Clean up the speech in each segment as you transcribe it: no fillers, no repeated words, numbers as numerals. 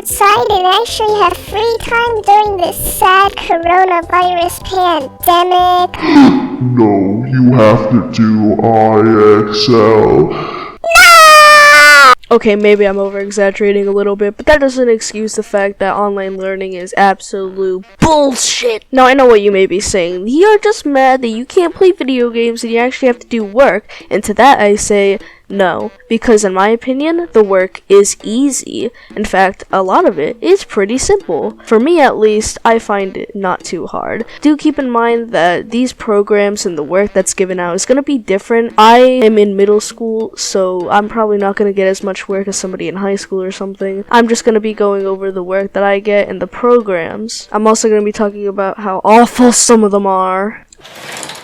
outside and actually have free time during this sad coronavirus pandemic? No, you have to do IXL. Okay, maybe I'm over-exaggerating a little bit, but that doesn't excuse the fact that online learning is absolute bullshit. Now, I know what you may be saying. You're just mad that you can't play video games and you actually have to do work. And to that I say, no, because in my opinion, the work is easy. In fact, a lot of it is pretty simple. For me at least, I find it not too hard. Do keep in mind that these programs and the work that's given out is going to be different. I am in middle school, so I'm probably not going to get as much work as somebody in high school or something. I'm just going to be going over the work that I get in the programs. I'm also going to be talking about how awful some of them are.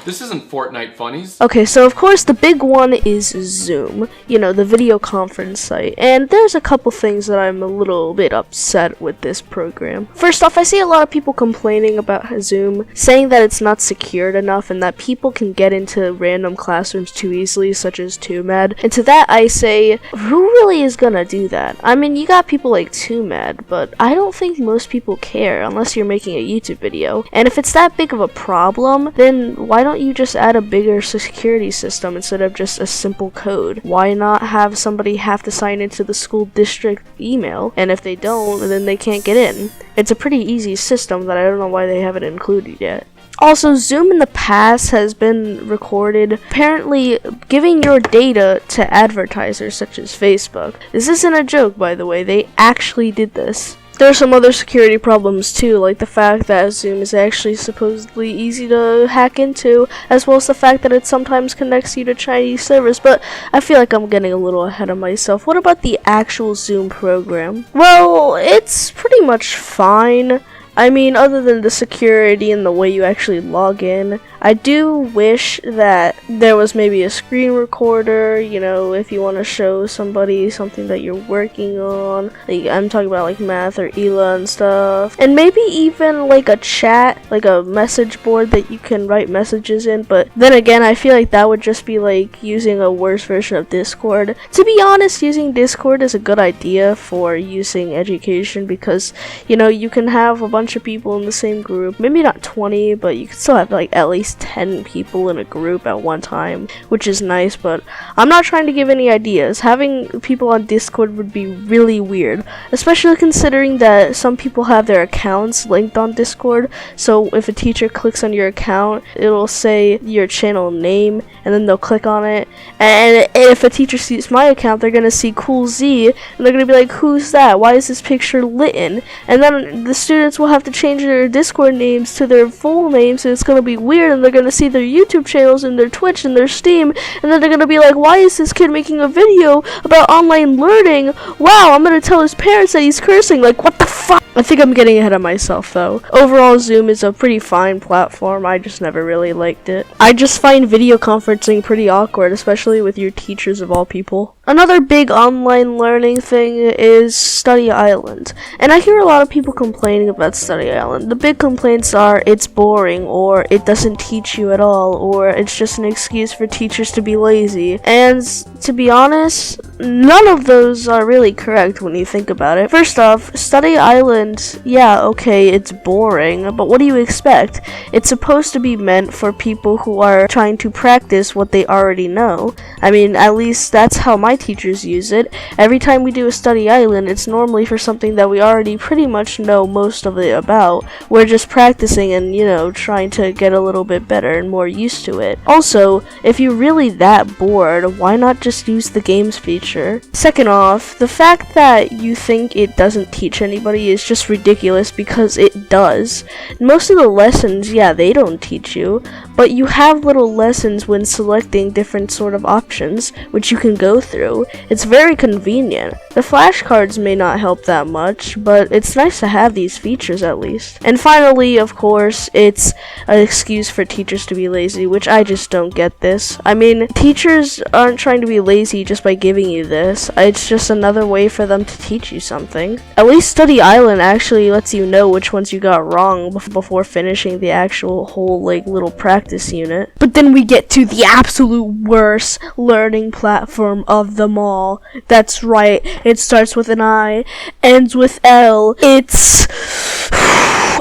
This isn't Fortnite funnies. Okay, so of course the big one is Zoom, you know, the video conference site, and there's a couple things that I'm a little bit upset with this program. First off, I see a lot of people complaining about Zoom, saying that it's not secured enough and that people can get into random classrooms too easily, such as 2Mad, and to that I say, who really is gonna do that? I mean, you got people like 2Mad, but I don't think most people care unless you're making a YouTube video, and if it's that big of a problem, then why don't you just add a bigger security system instead of just a simple code? Why not have somebody have to sign into the school district email, and if they don't, then they can't get in? It's a pretty easy system that I don't know why they haven't included yet. Also, Zoom in the past has been recorded apparently giving your data to advertisers such as Facebook. This isn't a joke, by the way, they actually did this. There are some other security problems too, like the fact that Zoom is actually supposedly easy to hack into, as well as the fact that it sometimes connects you to Chinese servers, but I feel like I'm getting a little ahead of myself. What about the actual Zoom program? Well, it's pretty much fine. I mean, other than the security and the way you actually log in, I do wish that there was maybe a screen recorder, you know, if you want to show somebody something that you're working on. Like, I'm talking about like math or ELA and stuff. And maybe even like a chat, like a message board that you can write messages in. But then again, I feel like that would just be like using a worse version of Discord. To be honest, using Discord is a good idea for using education because, you know, you can have a bunch of people in the same group. Maybe not 20, but you can still have like at least 10 people in a group at one time, which is nice, but I'm not trying to give any ideas. Having people on Discord would be really weird, especially considering that some people have their accounts linked on Discord, so if a teacher clicks on your account, it'll say your channel name, and then they'll click on it, and if a teacher sees my account, they're gonna see Cool Z, and they're gonna be like, who's that? Why is this picture lit in? And then the students will have to change their Discord names to their full names, and it's gonna be weird, and they're gonna see their YouTube channels and their Twitch and their Steam, and then they're gonna be like, why is this kid making a video about online learning? Wow, I'm gonna tell his parents that he's cursing. Like, what the fuck? I think I'm getting ahead of myself though. Overall, Zoom is a pretty fine platform. I just never really liked it. I just find video conferencing pretty awkward, especially with your teachers of all people. Another big online learning thing is Study Island, and I hear a lot of people complaining about Study Island. The big complaints are it's boring, or it doesn't teach you at all, or it's just an excuse for teachers to be lazy. And to be honest, none of those are really correct when you think about it. First off, Study Island, yeah, okay, it's boring, but what do you expect? It's supposed to be meant for people who are trying to practice what they already know. I mean, at least that's how my teachers use it. Every time we do a Study Island, it's normally for something that we already pretty much know most of it about. We're just practicing and, you know, trying to get a little bit better and more used to it. Also, if you're really that bored, why not just use the games feature? Second off, the fact that you think it doesn't teach anybody is just ridiculous because it does. Most of the lessons, yeah, they don't teach you, but you have little lessons when selecting different sort of options, which you can go through. It's very convenient. The flashcards may not help that much, but it's nice to have these features at least. And finally, of course, it's an excuse for teachers to be lazy, which I just don't get this. I mean, teachers aren't trying to be lazy just by giving you you this. It's just another way for them to teach you something. At least Study Island actually lets you know which ones you got wrong before finishing the actual whole like little practice unit. But then we get to the absolute worst learning platform of them all. That's right, it starts with an I, ends with L. It's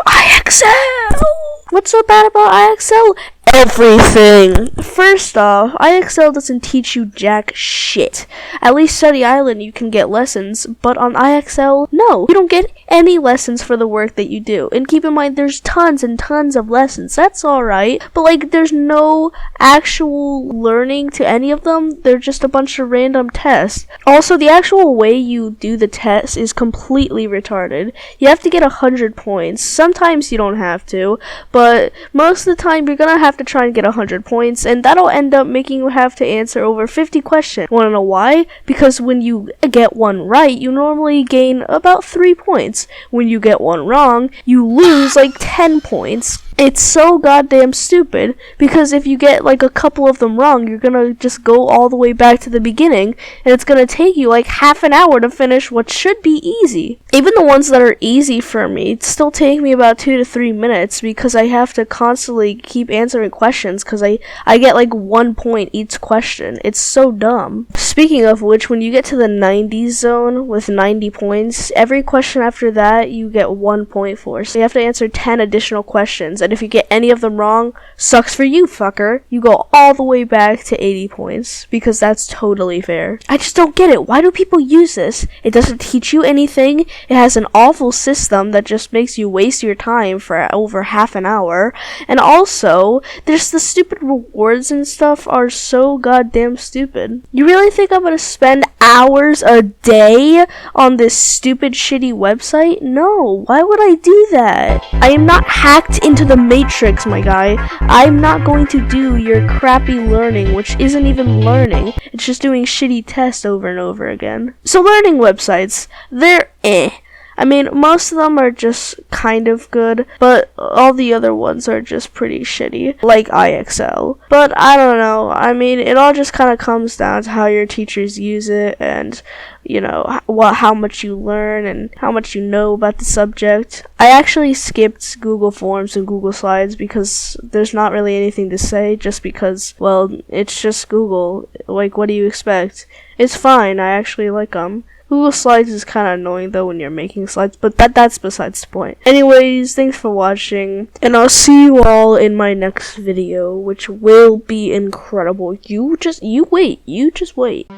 IXL! What's so bad about IXL? Everything! First off, IXL doesn't teach you jack shit. At least Study Island you can get lessons, but on IXL, no. You don't get any lessons for the work that you do. And keep in mind, there's tons and tons of lessons. That's alright, but like, there's no actual learning to any of them. They're just a bunch of random tests. Also, the actual way you do the test is completely retarded. You have to get 100 points. Sometimes you don't have to, but most of the time you're gonna have to try and get 100 points, and that'll end up making you have to answer over 50 questions. Wanna know why? Because when you get one right, you normally gain about 3 points. When you get one wrong, you lose like 10 points. It's so goddamn stupid, because if you get like a couple of them wrong, you're gonna just go all the way back to the beginning, and it's gonna take you like half an hour to finish what should be easy. Even the ones that are easy for me still take me about 2 to 3 minutes, because I have to constantly keep answering questions, because I get like 1 point each question. It's so dumb. Speaking of which, when you get to the 90 zone with 90 points, every question after that you get 1 point for. So you have to answer 10 additional questions, and if you get any of them wrong, sucks for you, fucker. You go all the way back to 80 points, because that's totally fair. I just don't get it. Why do people use this? It doesn't teach you anything. It has an awful system that just makes you waste your time for over half an hour. And also, there's the stupid rewards and stuff are so goddamn stupid. You really think I'm gonna spend hours a day on this stupid shitty website? No, why would I do that? I am not hacked into the Matrix, my guy. I'm not going to do your crappy learning, which isn't even learning. It's just doing shitty tests over and over again. So learning websites, they're I mean, most of them are just kind of good, but all the other ones are just pretty shitty, like IXL. But I don't know. I mean, it all just kind of comes down to how your teachers use it, and you know, how much you learn and how much you know about the subject. I actually skipped Google Forms and Google Slides because there's not really anything to say, just because, well, it's just Google. Like, what do you expect? It's fine. I actually like them. Google Slides is kind of annoying though when you're making slides, but that's besides the point. Anyways, thanks for watching, and I'll see you all in my next video, which will be incredible. You just wait.